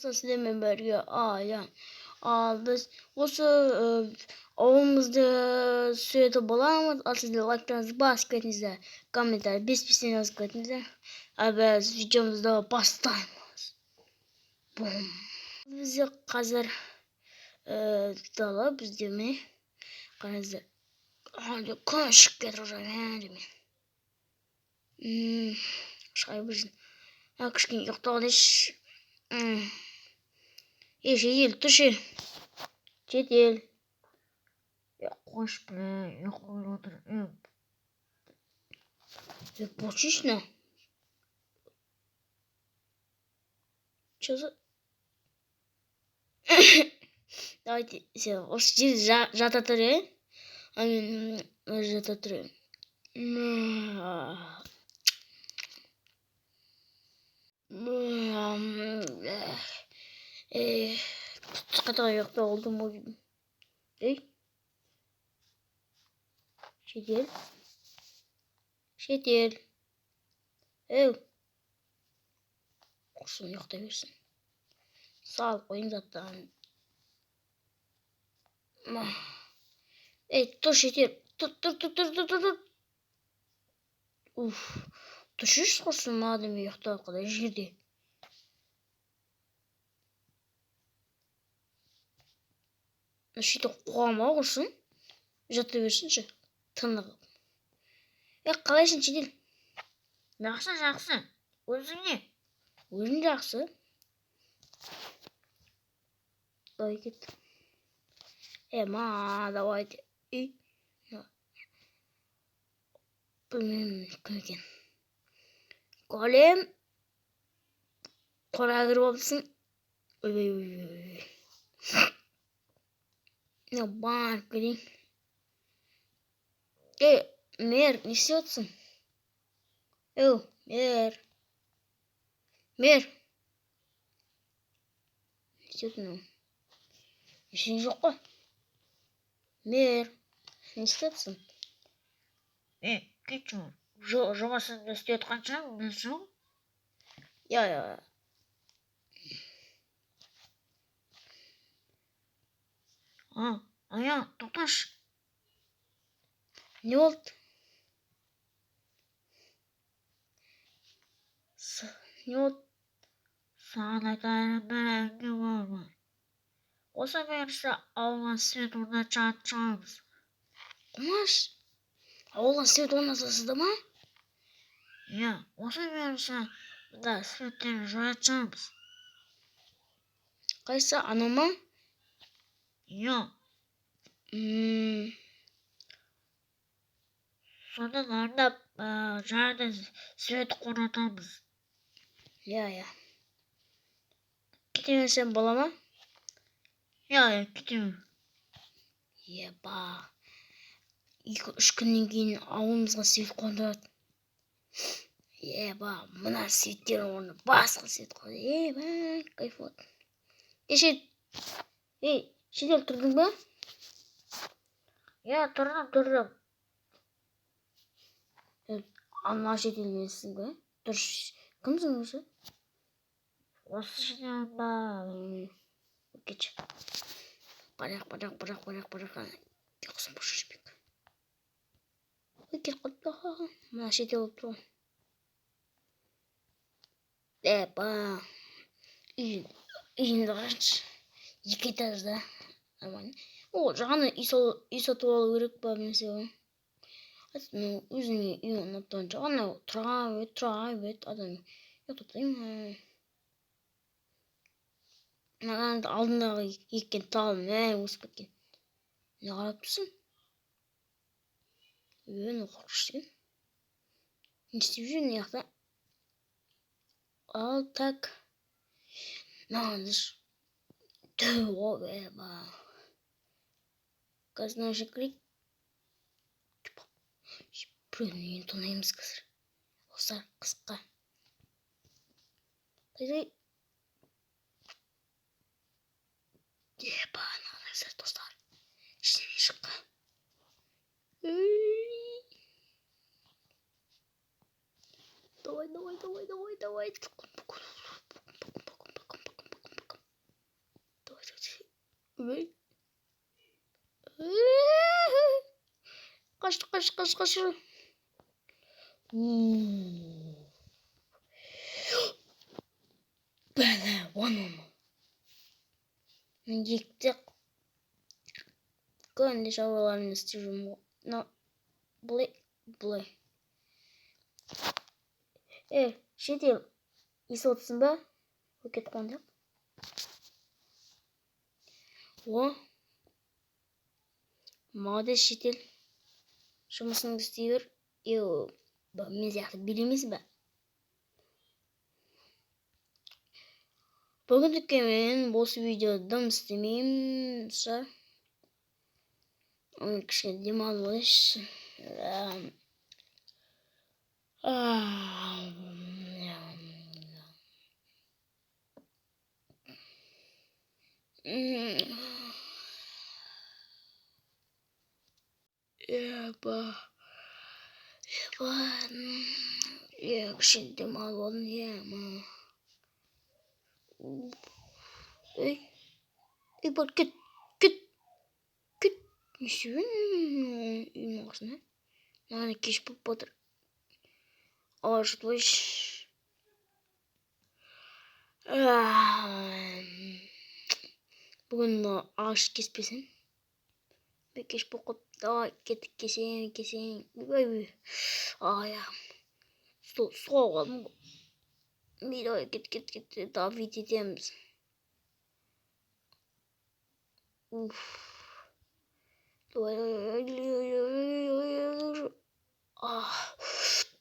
Sizlerle birlikte ayan biz осы ауылымызды сүйретіп боламыз. Ал сіздер лайктарыңызды басып кетіңіздер, комментарий бес-бестен жазып кетіңіздер. Біз видеомызды бастаймыз. Бум. Бізде қазір дала бізде ме? Қазір күн шығып кетіп жатыр. Шығай біржін. Кішкене ұйықтап алайыншы. Шетел тұршы. Шетел. Қош бля, ұйықтап отыр. Почишно. Че за? Давайте осы жерде жата тұрайын. Жата тұрайын. Қата ұйықтап алдым ғой. Шетел. Шетел. Құрсын ұйықтай берсін. Салып қойын заттан. Тұр шетел. Тұр. Тұшыш құрсын мадым ұйықтай қадай жерде. Шетел қоғама құрсын. Жата берсінші. Тынығып. Қалайшын шетел? Жақсы. Өзің не? Өзің жақсы. Давай кет. Давайте. Білмеймін кім екен. Голем. Қораға кіріп алыпсың. Банк кірейін. Мер, не істеп Мер. Не істеп Ештеңе жоқ қой. Мер, не істеп кетші. Жұмасын істеп отқанша, білсің? Аян, тоқташ. Не болды? Саған айтайын бір әңгіме бар. Осы берісі ауылға свет орнатамыз. Құмаш, ауылға свет орнатасызды ма? Осы берісі светтерді жоятамыз. Қайсы, анау ма? Содан арнап жарда свет орнатамыз. Кете берсем бола ма? Кетемін. 2-3 күннен кейін ауылымызға свет қондырады. Мына светтер орны басқа свет қойды. Кайфот. Шетел тұрдың ба? Тұрдым. Ана шетел менсің бе? Тұрш. Кімсің өзі? Осы шетел ба? Кетші. Барақ. Құсын бұшы жібек. Кет қотта. Мына шетел өтті ғой. Үйінде қарашы. 2 этажда. Жаңа үй сатып алу керек па білмесе ғой. Өзіңе үй ұнатқан жағына тұра бет. Адам ұйықтатайын. Алдындағы еккен талым өсіп кеткен. Не қарап тұрсың? Қорқыш деген. Не істеп жүрген яқта? Ал так. Надыш. Қазір шекірек. Біреуінен тонаймыз қазір. Осылар қысқа. Қайдай. Нағылайсыз достар. Іштене шыққа. Давай. Kaç. Böyle onu. Gittik. Kendi şavalarını istiyorum. No. Blay. Şey değil. İsotsın be. Roket kontak. O. Made şitil. Şumasını istiyor. Yo. Biz yaxşı bilimiz be. Bugün men bu videodan istemeyim. Onun kişi demal oluş. Kişi demal olun ya ma. Bak git. Müslüman olsun ha. Yani kişi bu patır. Ağaçlaş. Bugün ağaç kespesin. Bir kişi bu kadar kesin. Ya. Soğuk. Bir daha git. Daha vidiyemiz.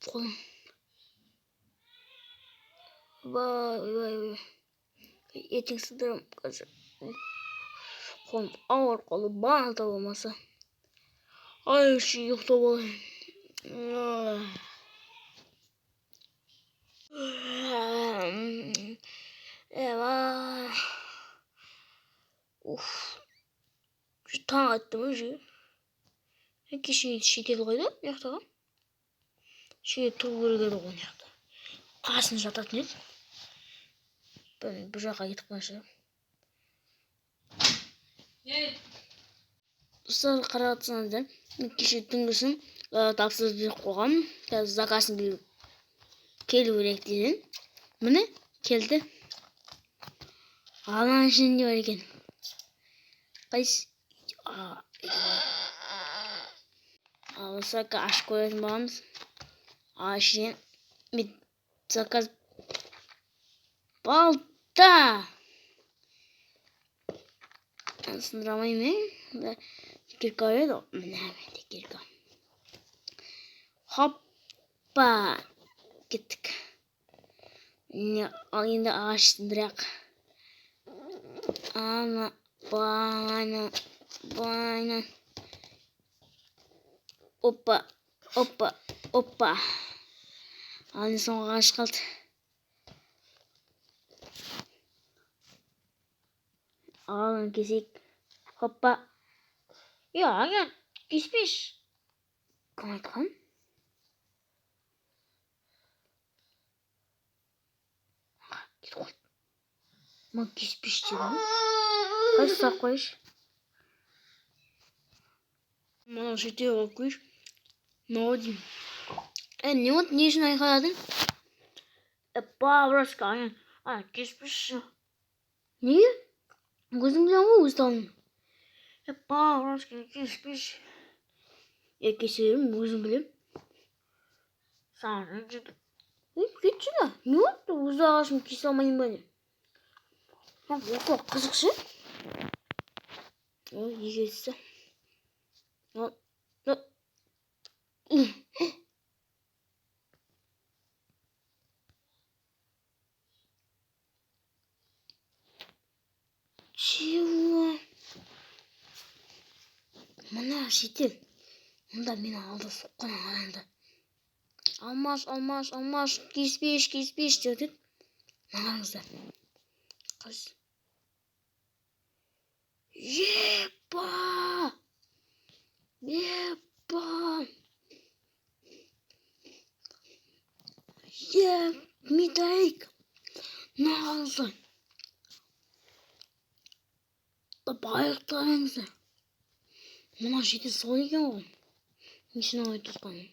Kolum. Vay. Etik sınırım kızı. Kolum ağır kolum bana tavamasa. Hayır şey yok da olayım. Eyvah. Şu tane attım şey. Kişi şiddet koydu. Yakta. Şey tuğları da oynadı. Kasını jatat ne? Ben bu жаққа кетіп қалшы. Dostlar қаратсаңыздар, кеше түнгісін тапсырыс беріп қойғам. Қазір заказын беріп келу керек деген. Міне келді. Алаң ішінде бар екен. Қайсы? Алысақ ашып қоятын боламыз. Ашын заказ балта. Сындырамайым мен. Кирка еді. Міне менде кирка. Hoppa. Gittik. Al енді ағаш сындырақ. Bana. Hoppa. Al son ağaç kaldı. Alın kesik. Hoppa. Ya. Pişmiş. Kan. Git koy. Mak pişmiş diyor. Kaç saklaş. Bana şöyle bakmış. Ne oldu? Ne oldu? Ne işin ayakladın? Burası kayın. Pişmiş. Niye? Gözümden mi uzdalım? Burası pişmiş. Keserim gözüm bileyim. Sonra cidden. Geçsene. Ne oldu? Uzağlaşım kesemeyin beni. Bu kızıkşı. İyi geçse. Чего? Мына шетел. Онда мені алды соққан ағайынды. Алмаш. Кеспеш деді. Мынаңыздар. Қыз. Епа! Митайк. Мынаңыздар. байықтарыңызды. Мына жерде сол екен ғой. Несін ой тұтқаным.